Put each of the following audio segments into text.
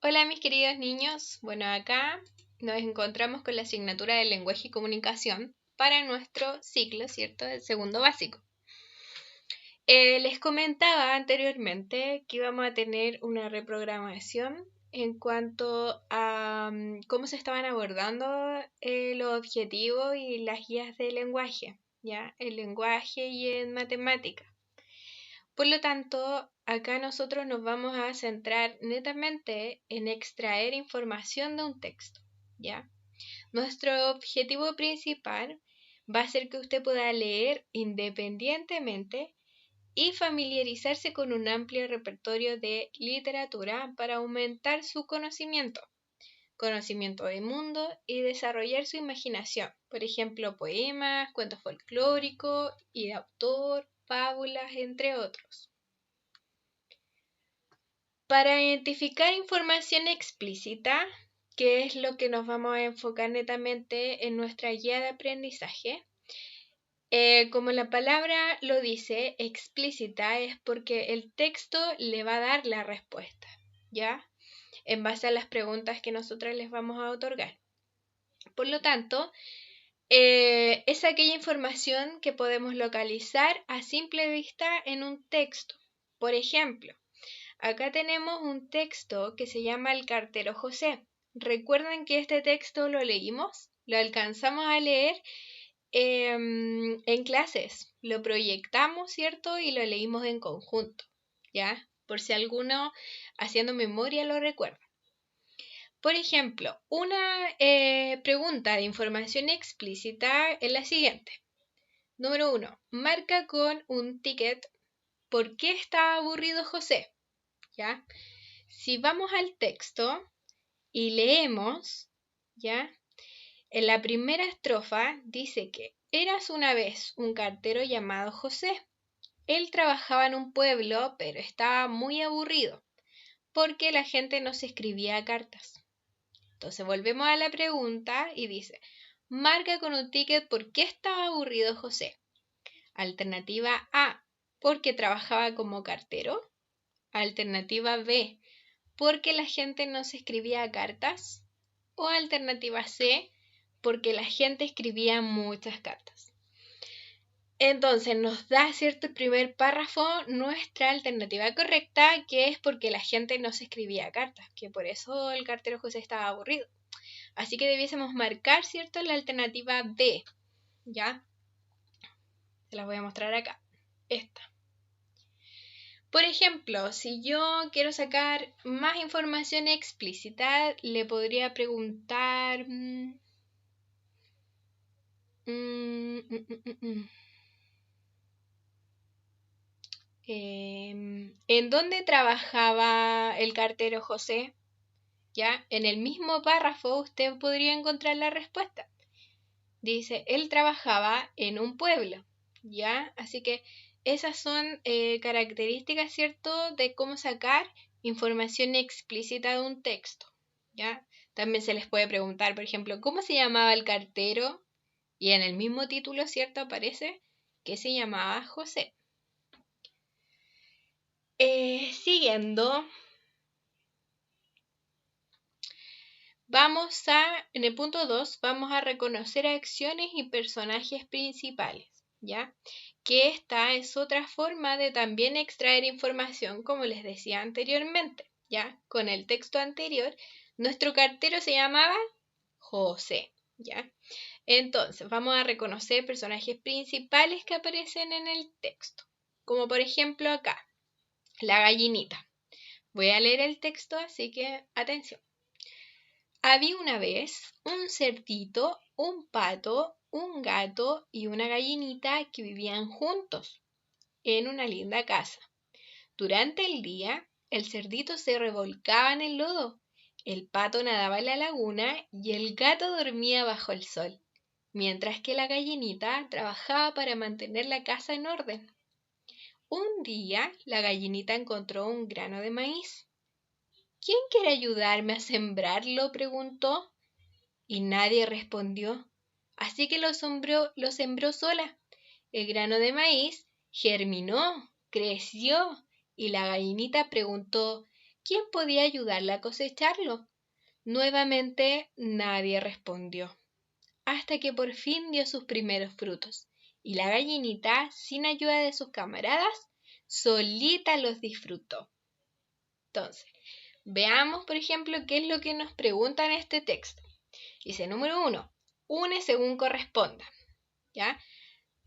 Hola mis queridos niños, bueno acá nos encontramos con la asignatura de lenguaje y comunicación para nuestro ciclo, ¿cierto? Del segundo básico. Les comentaba anteriormente que íbamos a tener una reprogramación en cuanto a cómo se estaban abordando los objetivos y las guías de lenguaje, ¿ya? El lenguaje y en matemática. Por lo tanto, acá nosotros nos vamos a centrar netamente en extraer información de un texto, ¿ya? Nuestro objetivo principal va a ser que usted pueda leer independientemente y familiarizarse con un amplio repertorio de literatura para aumentar su conocimiento del mundo y desarrollar su imaginación. Por ejemplo, poemas, cuentos folclóricos y de autor, fábulas, entre otros. Para identificar información explícita, que es lo que nos vamos a enfocar netamente en nuestra guía de aprendizaje, como la palabra lo dice, explícita es porque el texto le va a dar la respuesta, ¿ya? En base a las preguntas que nosotros les vamos a otorgar. Por lo tanto, es aquella información que podemos localizar a simple vista en un texto. Por ejemplo, acá tenemos un texto que se llama El cartero José. ¿Recuerdan que este texto lo leímos? Lo alcanzamos a leer en clases. Lo proyectamos, ¿cierto? Y lo leímos en conjunto, ¿ya? Por si alguno haciendo memoria lo recuerda. Por ejemplo, una pregunta de información explícita es la siguiente. Número 1. Marca con un ticket ¿por qué está aburrido José? ¿Ya? Si vamos al texto y leemos, ¿ya? En la primera estrofa dice que eras una vez un cartero llamado José. Él trabajaba en un pueblo, pero estaba muy aburrido, porque la gente no se escribía cartas. Entonces volvemos a la pregunta y dice, marca con un ticket por qué estaba aburrido José. Alternativa A, porque trabajaba como cartero. Alternativa B, porque la gente no se escribía cartas. O alternativa C, porque la gente escribía muchas cartas. Entonces nos da, ¿cierto?, el primer párrafo nuestra alternativa correcta, que es porque la gente no se escribía cartas, que por eso el cartero José estaba aburrido. Así que debiésemos marcar, ¿cierto?, la alternativa B, ¿ya? Se las voy a mostrar acá. Esta. Por ejemplo, si yo quiero sacar más información explícita, le podría preguntar... ¿En dónde trabajaba el cartero José? ¿Ya? En el mismo párrafo usted podría encontrar la respuesta. Dice, él trabajaba en un pueblo, ¿ya? Así que esas son características, ¿cierto?, de cómo sacar información explícita de un texto, ¿ya? También se les puede preguntar, por ejemplo, ¿cómo se llamaba el cartero? Y en el mismo título, ¿cierto?, aparece que se llamaba José. Siguiendo, en el punto 2, vamos a reconocer acciones y personajes principales, ¿ya? Que esta es otra forma de también extraer información, como les decía anteriormente, ¿ya? Con el texto anterior, nuestro cartero se llamaba José, ¿ya? Entonces, vamos a reconocer personajes principales que aparecen en el texto, como por ejemplo acá, la gallinita. Voy a leer el texto, así que atención. Había una vez un cerdito, un pato, un gato y una gallinita que vivían juntos en una linda casa. Durante el día, el cerdito se revolcaba en el lodo, el pato nadaba en la laguna y el gato dormía bajo el sol, mientras que la gallinita trabajaba para mantener la casa en orden. Un día, la gallinita encontró un grano de maíz. ¿Quién quiere ayudarme a sembrarlo?, preguntó. Y nadie respondió, así que lo sembró sola. El grano de maíz germinó, creció, y la gallinita preguntó, ¿quién podía ayudarle a cosecharlo? Nuevamente nadie respondió, hasta que por fin dio sus primeros frutos, y la gallinita, sin ayuda de sus camaradas, solita los disfrutó. Entonces, veamos, por ejemplo, qué es lo que nos pregunta en este texto. Dice, número 1, une según corresponda, ¿ya?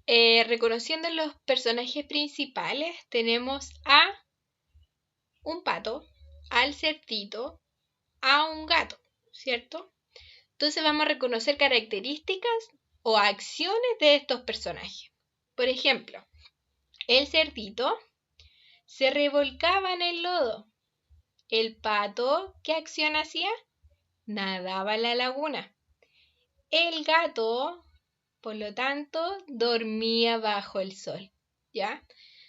Reconociendo los personajes principales, tenemos a un pato, al cerdito, a un gato, ¿cierto? Entonces vamos a reconocer características o acciones de estos personajes. Por ejemplo, el cerdito se revolcaba en el lodo. El pato, ¿qué acción hacía? Nadaba en la laguna. El gato, por lo tanto, dormía bajo el sol, ¿ya?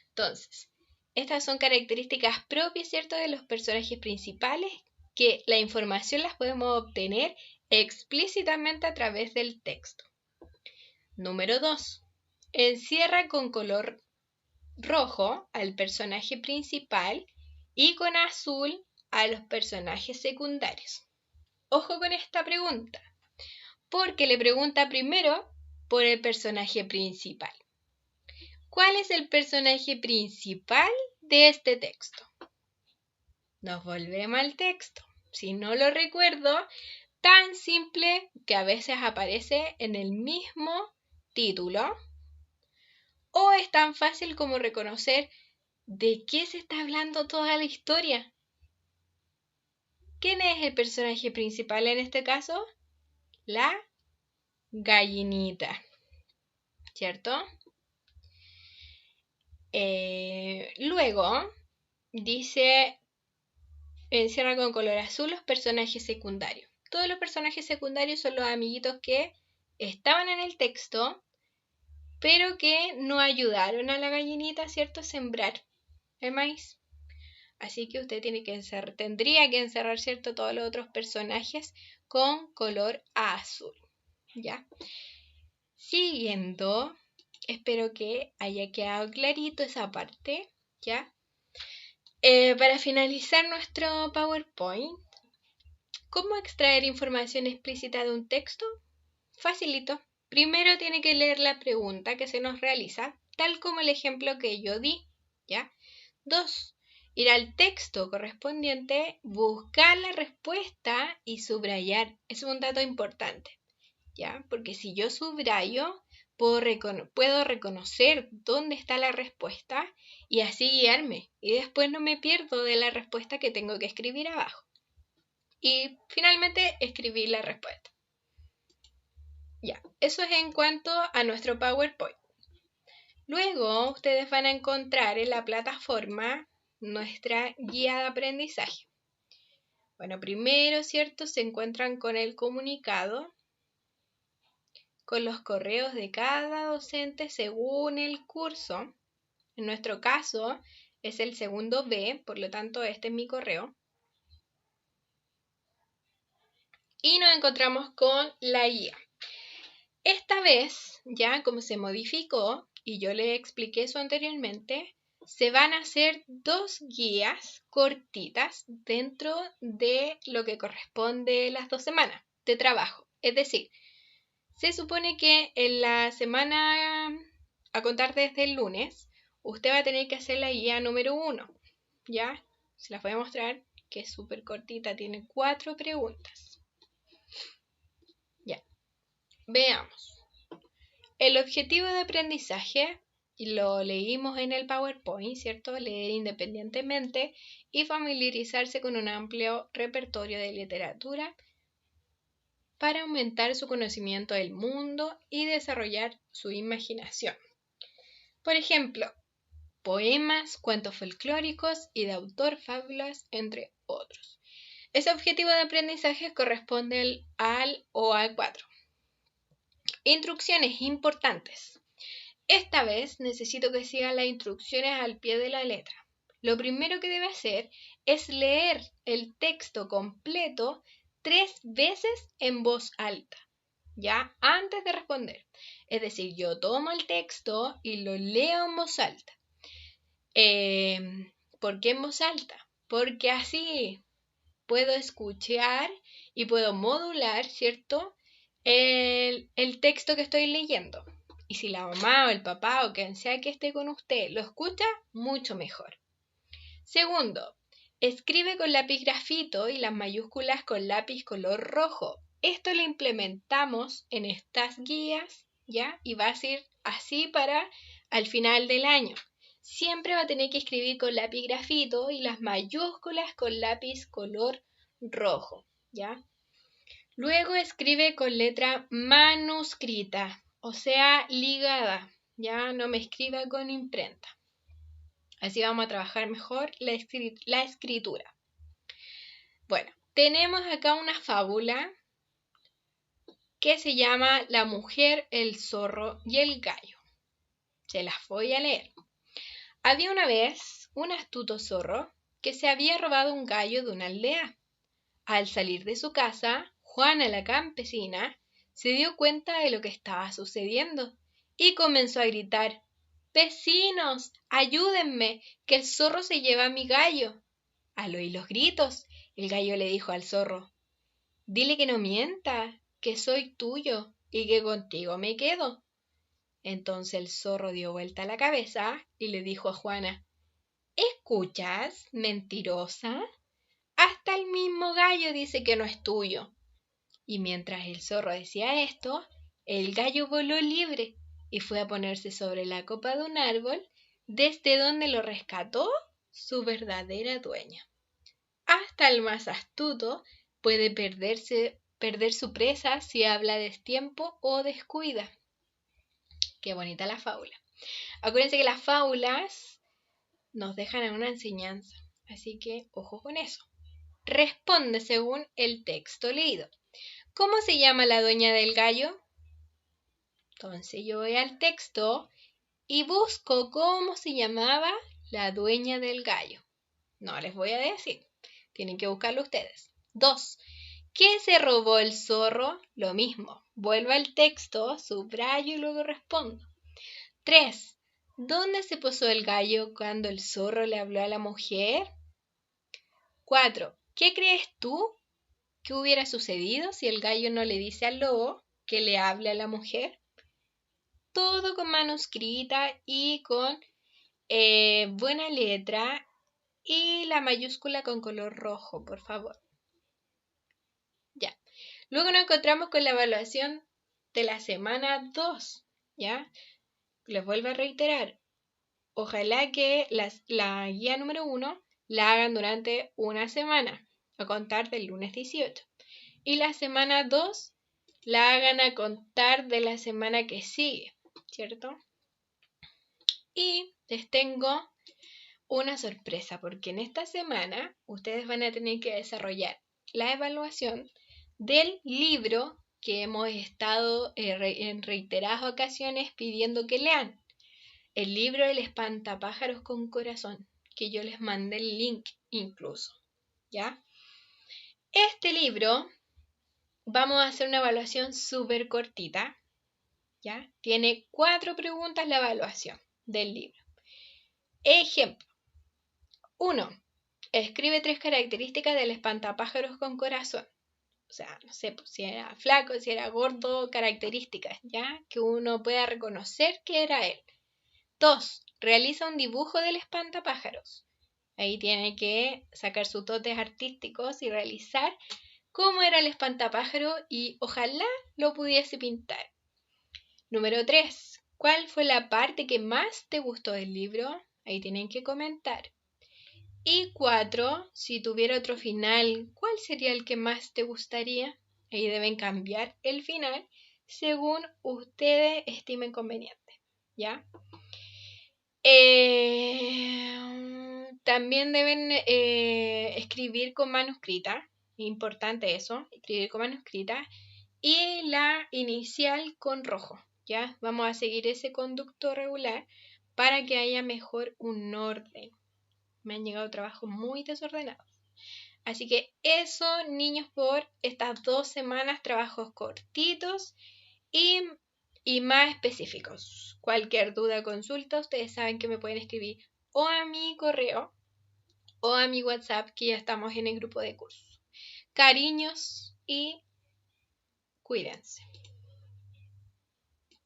Entonces, estas son características propias, ¿cierto?, de los personajes principales, que la información las podemos obtener explícitamente a través del texto. Número 2. Encierra con color rojo al personaje principal y con azul a los personajes secundarios. Ojo con esta pregunta, porque le pregunta primero por el personaje principal. ¿Cuál es el personaje principal de este texto? Nos volvemos al texto. Si no lo recuerdo, tan simple que a veces aparece en el mismo título, o es tan fácil como reconocer de qué se está hablando toda la historia. ¿Quién es el personaje principal en este caso? La gallinita, ¿cierto? Luego dice, encierra con color azul los personajes secundarios. Todos los personajes secundarios son los amiguitos que estaban en el texto, pero que no ayudaron a la gallinita, ¿cierto?, a sembrar el maíz. Así que usted tendría que encerrar, ¿cierto?, todos los otros personajes con color azul, ¿ya? Siguiendo, espero que haya quedado clarito esa parte, ¿ya? Para finalizar nuestro PowerPoint, ¿cómo extraer información explícita de un texto? Facilito. Primero tiene que leer la pregunta que se nos realiza, tal como el ejemplo que yo di, ¿ya? 2. Ir al texto correspondiente, buscar la respuesta y subrayar. Es un dato importante, ¿ya? Porque si yo subrayo, puedo reconocer dónde está la respuesta y así guiarme. Y después no me pierdo de la respuesta que tengo que escribir abajo. Y finalmente escribir la respuesta. Ya, eso es en cuanto a nuestro PowerPoint. Luego, ustedes van a encontrar en la plataforma nuestra guía de aprendizaje. Bueno, primero, ¿cierto?, se encuentran con el comunicado, con los correos de cada docente según el curso. En nuestro caso es el segundo B, por lo tanto este es mi correo. Y nos encontramos con la guía. Esta vez, ya como se modificó, y yo le expliqué eso anteriormente, se van a hacer 2 guías cortitas dentro de lo que corresponde las 2 semanas de trabajo. Es decir, se supone que en la semana a contar desde el lunes, usted va a tener que hacer la guía número 1. ¿Ya? Se las voy a mostrar, que es súper cortita, tiene 4 preguntas. Ya. Veamos. El objetivo de aprendizaje, lo leímos en el PowerPoint, ¿cierto? Leer independientemente y familiarizarse con un amplio repertorio de literatura para aumentar su conocimiento del mundo y desarrollar su imaginación. Por ejemplo, poemas, cuentos folclóricos y de autor, fábulas, entre otros. Ese objetivo de aprendizaje corresponde al OA4. Instrucciones importantes. Esta vez necesito que sigan las instrucciones al pie de la letra. Lo primero que debe hacer es leer el texto completo 3 veces en voz alta, ¿ya? Antes de responder. Es decir, yo tomo el texto y lo leo en voz alta. ¿Por qué en voz alta? porque así puedo escuchar y puedo modular, ¿cierto? El texto que estoy leyendo. Y si la mamá o el papá o quien sea que esté con usted lo escucha, mucho mejor. Segundo, escribe con lápiz grafito y las mayúsculas con lápiz color rojo. Esto lo implementamos en estas guías, ¿ya? Y va a ser así para al final del año. Siempre va a tener que escribir con lápiz grafito y las mayúsculas con lápiz color rojo, ¿ya? Luego escribe con letra manuscrita, o sea, ligada, ya no me escriba con imprenta. Así vamos a trabajar mejor la escritura. Bueno, tenemos acá una fábula que se llama La mujer, el zorro y el gallo. Se las voy a leer. Había una vez un astuto zorro que se había robado un gallo de una aldea. Al salir de su casa, Juana la campesina se dio cuenta de lo que estaba sucediendo y comenzó a gritar: «¡Vecinos, ayúdenme, que el zorro se lleva a mi gallo!». Al oír los gritos, el gallo le dijo al zorro: «Dile que no mienta, que soy tuyo y que contigo me quedo». Entonces el zorro dio vuelta la cabeza y le dijo a Juana: «¿Escuchas, mentirosa? Hasta el mismo gallo dice que no es tuyo». Y mientras el zorro decía esto, el gallo voló libre y fue a ponerse sobre la copa de un árbol, desde donde lo rescató su verdadera dueña. Hasta el más astuto puede perder su presa si habla a destiempo o descuida. Qué bonita la fábula. Acuérdense que las fábulas nos dejan una enseñanza, así que ojo con eso. Responde según el texto leído. ¿Cómo se llama la dueña del gallo? Entonces yo voy al texto y busco cómo se llamaba la dueña del gallo. No les voy a decir, tienen que buscarlo ustedes. 2. ¿Qué se robó el zorro? Lo mismo, vuelvo al texto, subrayo y luego respondo. 3. ¿Dónde se posó el gallo cuando el zorro le habló a la mujer? 4. ¿Qué crees tú que hubiera sucedido si el gallo no le dice al lobo que le hable a la mujer? Todo con manuscrita y con buena letra y la mayúscula con color rojo, por favor. Ya. Luego nos encontramos con la evaluación de la semana 2, ¿ya? Les vuelvo a reiterar, ojalá que la guía número 1 la hagan durante una semana, a contar del lunes 18. Y la semana 2 la hagan a contar de la semana que sigue, ¿cierto? Y les tengo una sorpresa, porque en esta semana ustedes van a tener que desarrollar la evaluación del libro que hemos estado en reiteradas ocasiones pidiendo que lean. El libro El espantapájaros con corazón, que yo les mandé el link incluso, ¿ya? Este libro, vamos a hacer una evaluación súper cortita, ¿ya? Tiene 4 preguntas la evaluación del libro. Ejemplo. 1. Escribe 3 características del espantapájaros con corazón. O sea, no sé, pues, si era flaco, si era gordo, características, ¿ya? Que uno pueda reconocer que era él. 2. Realiza un dibujo del espantapájaros. Ahí tiene que sacar sus dotes artísticos y realizar cómo era el espantapájaro y ojalá lo pudiese pintar. Número 3. ¿Cuál fue la parte que más te gustó del libro? Ahí tienen que comentar. Y 4. Si tuviera otro final, ¿cuál sería el que más te gustaría? Ahí deben cambiar el final según ustedes estimen conveniente, ¿ya? También deben escribir con manuscrita, importante eso, escribir con manuscrita, y la inicial con rojo, ¿ya? Vamos a seguir ese conducto regular para que haya mejor un orden. Me han llegado trabajos muy desordenados. Así que eso, niños, por estas 2 semanas, trabajos cortitos y más específicos. Cualquier duda o consulta, ustedes saben que me pueden escribir o a mi correo o a mi WhatsApp, que ya estamos en el grupo de curso. Cariños y cuídense.